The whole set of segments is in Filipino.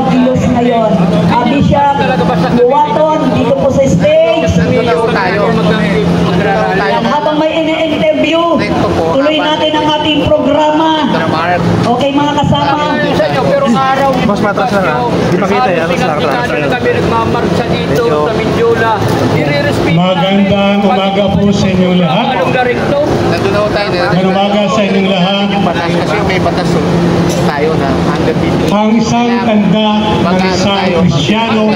Gilos ngayon. Bishop Buwaton, dito po sa stage. Habang may ini-interview, tuloy natin ang ating programa. Okay mga kasama. Mas matras na. Di makita yan. Kami nagmamarcha dito sa Mindula. Magandang umaga po sa inyong lahat. Magandang umaga sa inyong lahat. Kasi may batas tayo na Ang isang tanda ng isang Kristiyano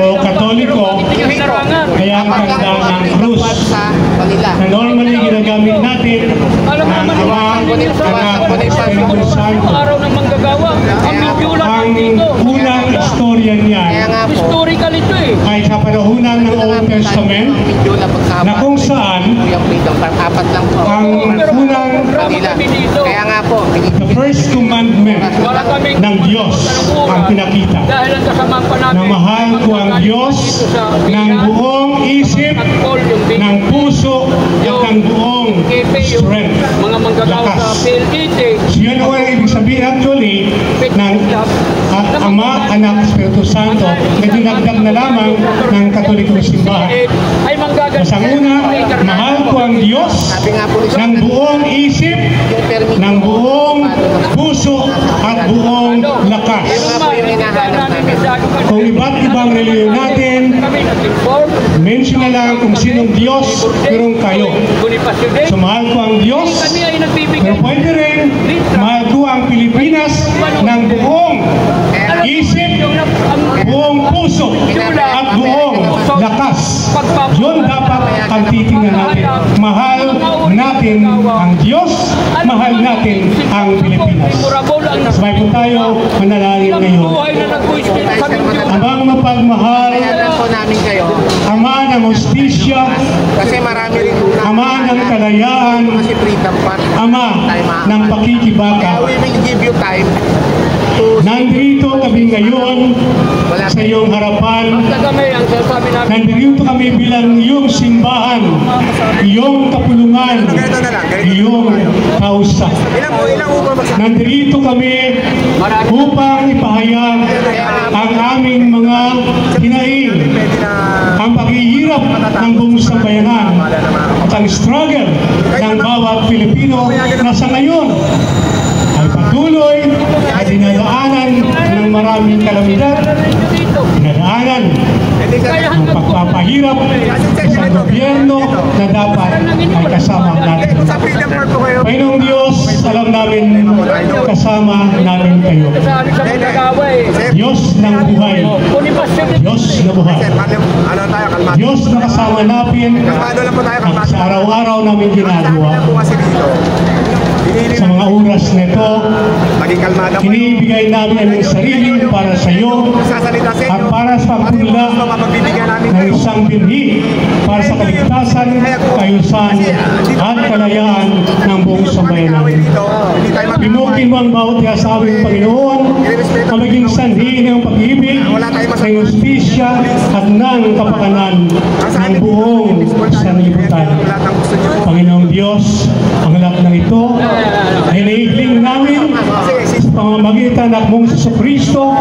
o Katoliko ay ang tanda ng krus na normally ginagamit natin ng Ama, Anak, at Espiritu Santo. Ang unang istorya niyan ay sa panahunan ng Old Testament na kung saan ang unang the first commandment ng Diyos ang pinakita na mahal ko ang Diyos ng buong isip, ng puso at ng buong strength, lakas. So yun ang ibig sabihin actually ng Ama, Anak, Espiritu Santo na dinagdag na lamang ng Katolikong simbahan. Sa una, mahal ko ang Diyos ng buong isip, ng buong puso at buong lakas. Kung iba't ibang reliyon natin, mention na lang kung sinong Diyos, pero kayo. So mahal ko ang Diyos, pero pwede rin mahal ko ang Pilipinas ng buong isip, buong puso at buong lakas. Yun dapat ang titingnan natin. Mahal natin ang Diyos, mahal natin ang Pilipinas. Sabay po tayo manalangin ngayon. Amang mapagmahal, Ama ng hustisya, Ama ng kalayaan, Ama ng pakikibaka, nandito kami ngayon sa iyong harapan. Nandito kami bilang iyong simbahan, iyong kapulungan, iyong kausap. Nandito kami upang ipahayag ang aming mga hinaing, ang paghihirap ng buong sambayanan at ang struggle ng bawat Pilipino na sa ngayon ay patuloy at dinadaanan ng maraming kalamidad, dinadaanan ng pagpapahirap sa gobyerno na dapat ay kasama natin. Panginoong Diyos, alam namin kasama namin kayo. Diyos ng buhay, Diyos na buhay, Diyos na kasama natin at sa araw-araw namin ginagawa. Sa mga oras na ito, inibigay namin ang sarili para sa iyo at para sa pagpula ng isang binhi para sa kaligtasan, kayusan at kalayaan ng buong sambayanan. Pinukin mo ang bawat kasawing Panginoon na maging sanhi ng pag-ibig, ng justisya at ng kapakanan ng buong sanlibutan. Panginoong Diyos, ang lahat ng ito ay naigling namin sa pamamagitan ng Jesucristo